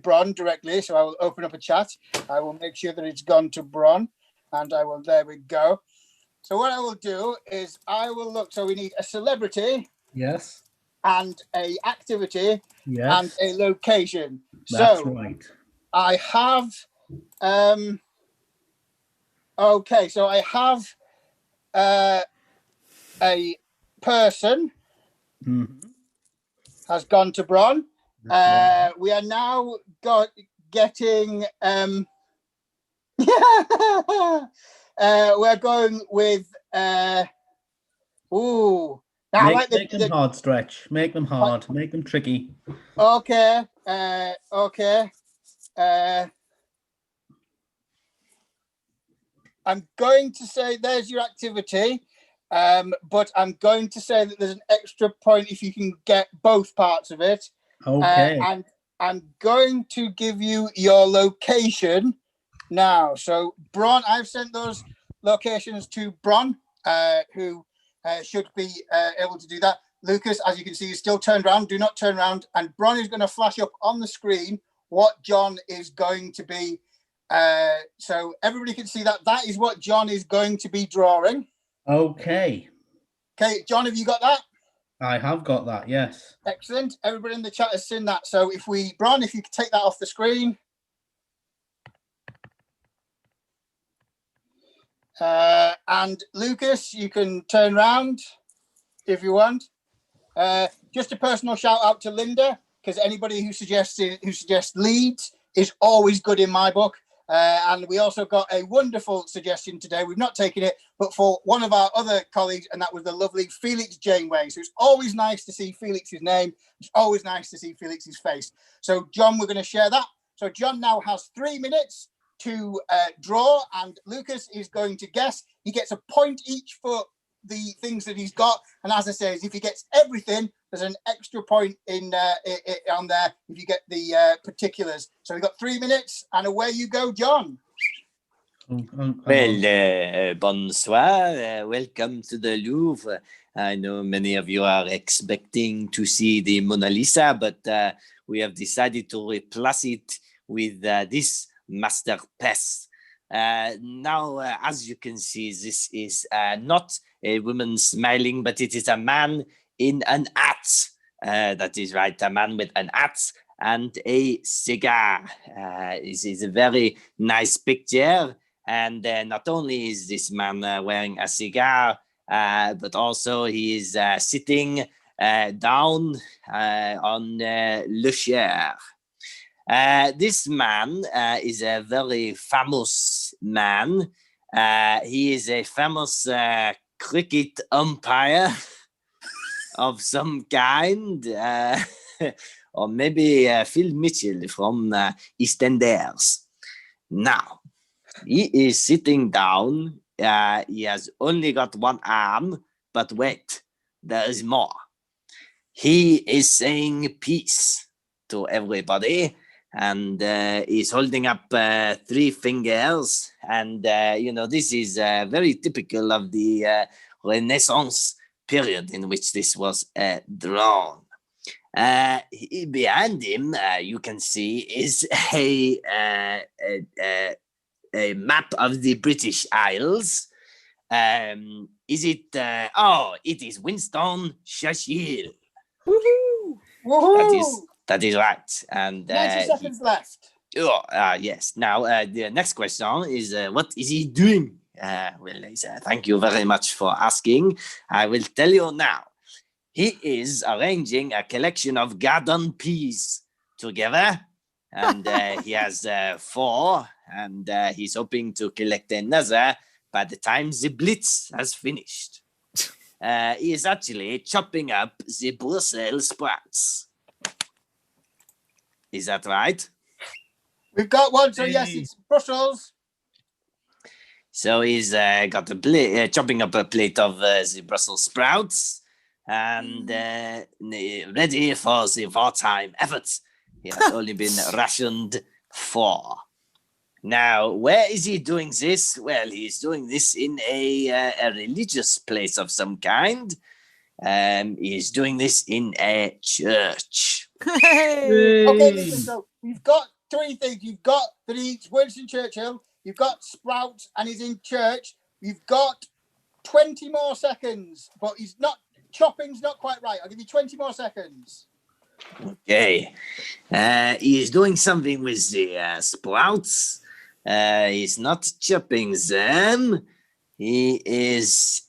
Bron directly, so I will open up a chat. I will make sure that it's gone to Bron, and there we go. So what I will do is I will look. So we need a celebrity. Yes. And a activity. Yes. And a location. That's so right. I have. Okay, so I have a person has gone to Bron. We are now getting. We're going with. Make them hard, Stretch. Make them hard. Make them tricky. Okay. Okay. I'm going to say there's your activity, but I'm going to say that there's an extra point if you can get both parts of it. Okay. And I'm going to give you your location now. So, Bron, I've sent those locations to Bron, who should be able to do that. Lucas, as you can see, is still turned around. Do not turn around. And Bron is going to flash up on the screen what John is going to be. So everybody can see that. That is what John is going to be drawing. Okay. Okay, John, have you got that? I have got that, yes. Excellent. Everybody in the chat has seen that. So Bron, if you could take that off the screen. And Lucas, you can turn around if you want. Just a personal shout out to Linda, because anybody who suggests leads is always good in my book. And we also got a wonderful suggestion today. We've not taken it, but for one of our other colleagues, and that was the lovely Felix Janeway. So it's always nice to see Felix's name. It's always nice to see Felix's face. So John, we're going to share that. So John now has 3 minutes to draw, and Lucas is going to guess. He gets a point each for the things that he's got, and as I say, if he gets everything, there's an extra point on there if you get the particulars. So we've got 3 minutes, and away you go, John. Well, bonsoir. Welcome to the Louvre. I know many of you are expecting to see the Mona Lisa, but we have decided to replace it with this masterpiece. Now, as you can see, this is not a woman smiling, but it is a man in an hat. That is right, a man with an hat and a cigar. This is a very nice picture. And not only is this man wearing a cigar, but also he is sitting down on le chair. This man is a very famous man. He is a famous cricket umpire of some kind, or maybe Phil Mitchell from EastEnders. Now, he is sitting down. He has only got one arm, but wait, there is more. He is saying peace to everybody, and he's holding up 3 fingers. And, this is very typical of the Renaissance period in which this was drawn. Behind him, you can see, is a map of the British Isles. Is it? It is Winston Churchill. Woohoo! Woohoo! That is right. And 90 seconds left. Yes. Now, the next question is, what is he doing? Thank you very much for asking. I will tell you now. He is arranging a collection of garden peas together, and he has 4, and he's hoping to collect another by the time the Blitz has finished. He is actually chopping up the Brussels sprouts. Is that right? We've got one, so yes, it's Brussels. So he's got a chopping up a plate of the Brussels sprouts and ready for the wartime efforts. He has only been rationed 4. Now, where is he doing this? Well, he's doing this in a religious place of some kind. He's doing this in a church. Hey. Okay, listen, so we've got three things. You've got that he's Winston Churchill, you've got Sprouts, and he's in church. You've got 20 more seconds, but he's not, chopping's not quite right. I'll give you 20 more seconds. Okay. He is doing something with the sprouts. He's not chopping them. He is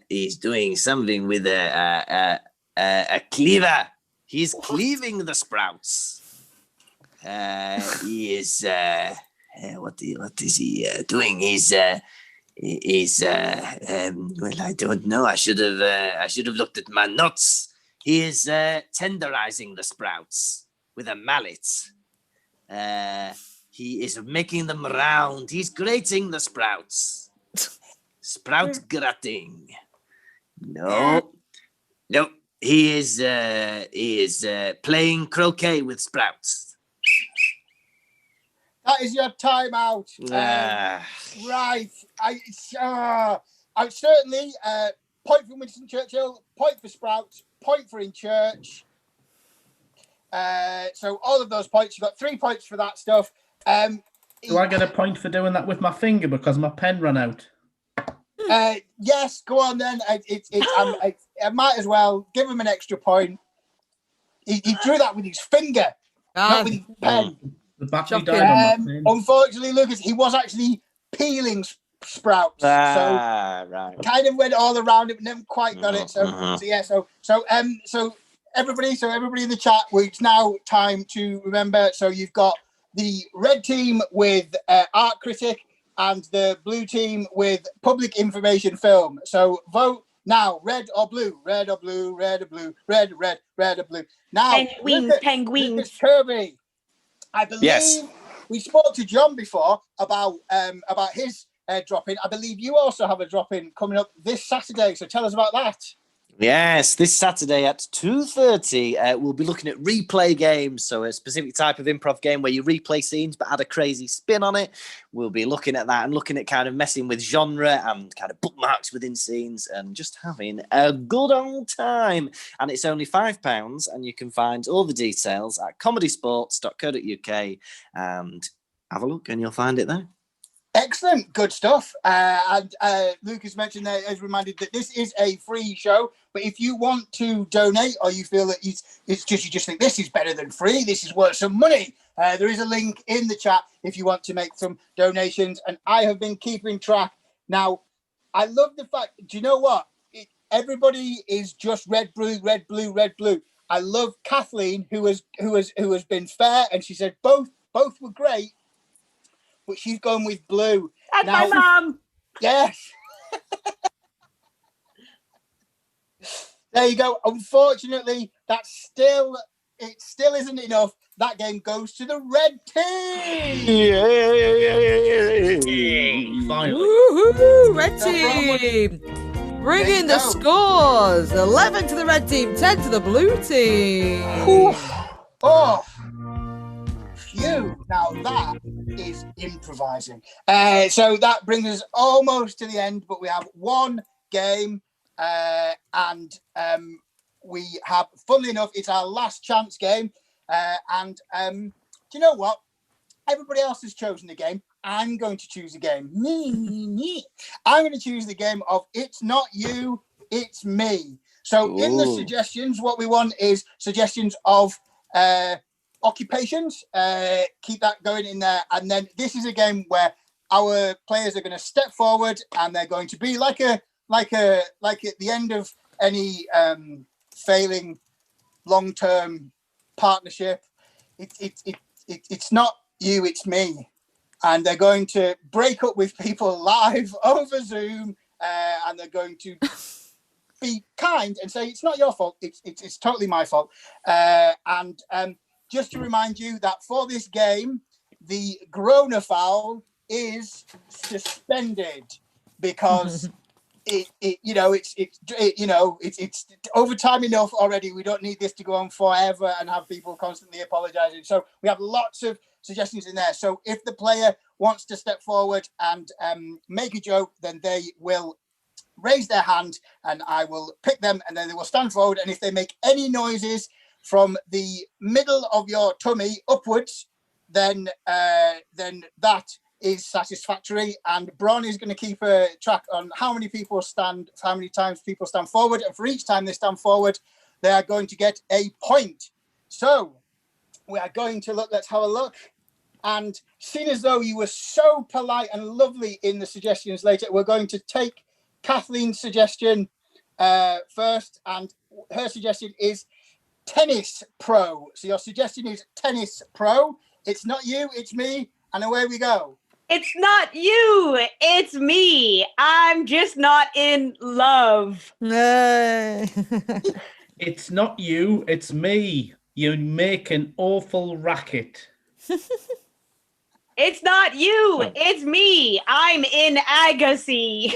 he's doing something with a cleaver. He's cleaving the sprouts. He is what is he doing? He's well, I don't know. I should have looked at my notes. He is tenderizing the sprouts with a mallet. He is making them round. He's grating the sprouts. Sprout gratting. No. He is playing croquet with sprouts. That is your timeout. Right. I certainly point for Winston Churchill, point for Sprouts, point for in church. So all of those points, you got 3 points for that stuff. Do I get a point for doing that with my finger because my pen ran out? Yes, go on then. I might as well give him an extra point. He drew that with his finger, not with his pen. The battery died on my pen. Unfortunately, Lucas, he was actually peeling sprouts, so Right. kind of went all around it, but never quite got it. So everybody in the chat, it's now time to remember. So you've got the red team with art critic and the blue team with public information film. So vote now, red or blue, red or blue, red or blue, red or blue. Now, Penguins. Lucas Kirby, I believe we spoke to John before about his drop-in. I believe you also have a drop-in coming up this Saturday. So tell us about that. Yes, this Saturday at 2:30, we'll be looking at replay games. So a specific type of improv game where you replay scenes but add a crazy spin on it. We'll be looking at that and looking at kind of messing with genre and kind of bookmarks within scenes and just having a good old time. And it's only £5, and you can find all the details at comedysportz.co.uk and have a look and you'll find it there. Excellent, good stuff. And Lucas mentioned there, as reminded that this is a free show. But if you want to donate, or you feel that you just think this is better than free, this is worth some money, there is a link in the chat if you want to make some donations. And I have been keeping track. Now, I love the fact. Do you know what? Everybody is just red, blue, red, blue, red, blue. I love Kathleen, who has been fair, and she said both were great. But she's going with blue. That's my mom. Yes. There you go. Unfortunately, it still isn't enough. That game goes to the red team. Yay! Finally. Woohoo! Red team. Bring in the scores. 11 to the red team, 10 to the blue team. Oh. Phew. Now that is improvising. So that brings us almost to the end, but we have one game, and we have, funnily enough, it's our last chance game. Do you know what? Everybody else has chosen the game. I'm going to choose the game. I'm going to choose the game of It's Not You, It's Me. So in the suggestions, what we want is suggestions of occupations. Keep that going in there. And then this is a game where our players are going to step forward and they're going to be like at the end of any failing long-term partnership. It's not you, it's me. And they're going to break up with people live over Zoom, and they're going to be kind and say, it's not your fault, it's totally my fault. Just to remind you that for this game, the Grona foul is suspended because it's overtime enough already. We don't need this to go on forever and have people constantly apologizing. So we have lots of suggestions in there. So if the player wants to step forward and make a joke, then they will raise their hand and I will pick them and then they will stand forward. And if they make any noises from the middle of your tummy upwards, then that is satisfactory. And Bron is going to keep a track on how many times people stand forward. And for each time they stand forward, they are going to get a point. So we are going to let's have a look. And seeing as though you were so polite and lovely in the suggestions later, we're going to take Kathleen's suggestion first. And her suggestion is tennis pro. So your suggestion is tennis pro. It's not you, it's me. And away we go. It's not you, it's me. I'm just not in love. It's not you, it's me. You make an awful racket. It's not you, it's me. I'm in Agassi.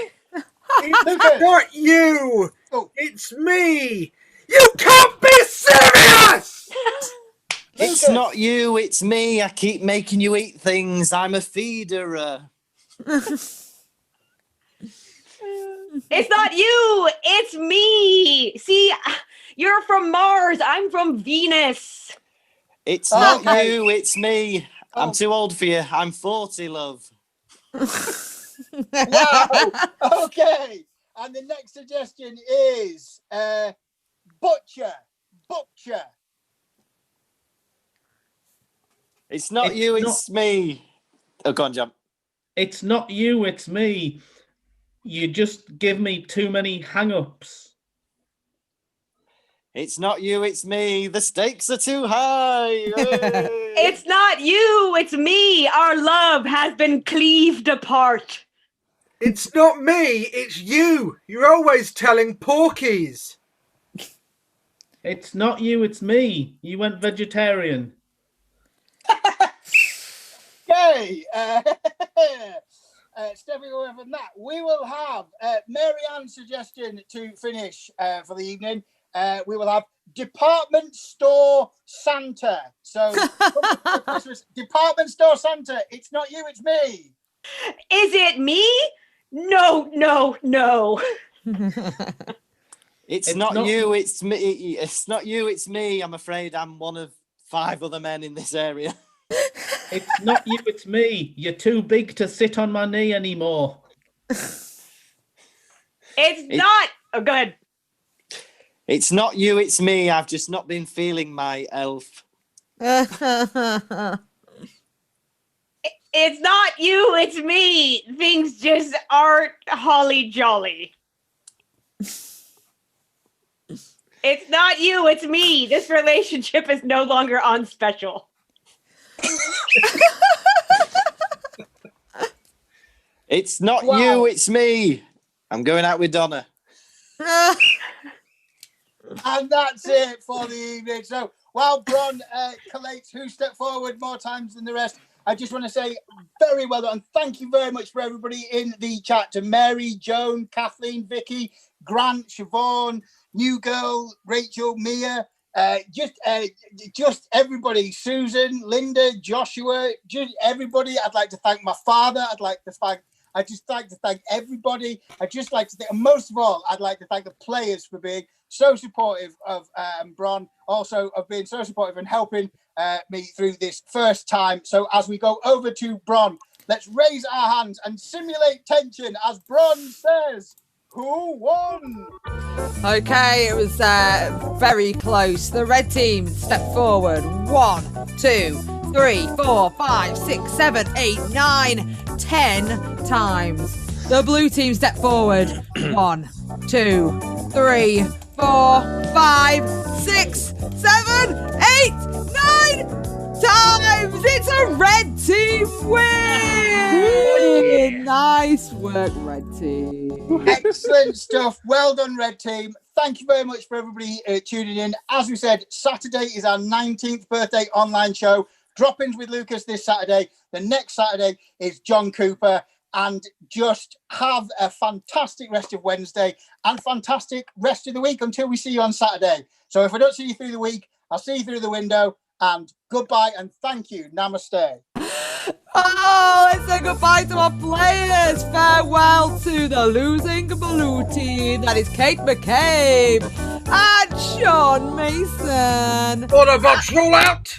It's not you, it's me. You can't be serious! It's not you, it's me. I keep making you eat things. I'm a feeder. It's not you, it's me. See, you're from Mars, I'm from Venus. It's not you, it's me. I'm too old for you. I'm 40, love. Wow. Okay. And the next suggestion is butcher. It's not you, it's me. Oh, go on, John. It's not you, it's me. You just give me too many hang-ups. It's not you, it's me. The stakes are too high. It's not you, it's me. Our love has been cleaved apart. It's not me, it's you. You're always telling porkies. It's not you, it's me. You went vegetarian. Okay. Stepping away from that, we will have Mary Ann's suggestion to finish for the evening. We will have department store Santa. So, department store Santa. It's not you, it's me. Is it me? No. It's not you, it's me. It's not you, it's me. I'm afraid I'm one of 5 other men in this area. It's not you, it's me. You're too big to sit on my knee anymore. Not. Oh, go ahead. It's not you, it's me. I've just not been feeling my elf. It's not you, it's me. Things just aren't holly jolly. It's not you, it's me. This relationship is no longer on special. It's not you, it's me. I'm going out with Donna. And that's it for the evening. So while Bron collates who stepped forward more times than the rest, I just want to say very well done. Thank you very much for everybody in the chat, to Mary, Joan, Kathleen, Vicky, Grant, Siobhan, New Girl, Rachel, Mia, just everybody, Susan, Linda, Joshua, just everybody. I'd like to thank my father. I'd just like to thank everybody. I'd just like to thank, and most of all, I'd like to thank the players for being so supportive of Bron, also of being so supportive and helping me through this first time. So as we go over to Bron, let's raise our hands and simulate tension as Bron says, who won? Okay, it was very close. The red team stepped forward 1, 2, 3, 4, 5, 6, 7, 8, 9, 10 times. The blue team stepped forward 1, 2, 3, 4, 5, 6, 7, 8, 9 times. It's a red team win. Nice work, red team. Excellent stuff. Well done, red team. Thank you very much for everybody tuning in. As we said, Saturday is our 19th birthday online show. Drop-ins with Lucas this Saturday. The next Saturday is John Cooper. And just have a fantastic rest of Wednesday and fantastic rest of the week until we see you on Saturday. So if I don't see you through the week, I'll see you through the window. And goodbye and thank you. Namaste. Oh, let's say goodbye to our players. Farewell to the losing blue team. That is Kate McCabe and Sean Mason. Autobots roll out!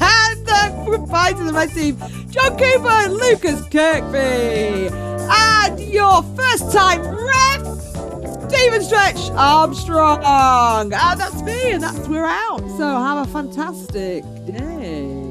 And goodbye to the red team, John Cooper and Lucas Kirkby. And your first time ref, Stephen Stretch Armstrong. And that's me, and we're out. So have a fantastic day.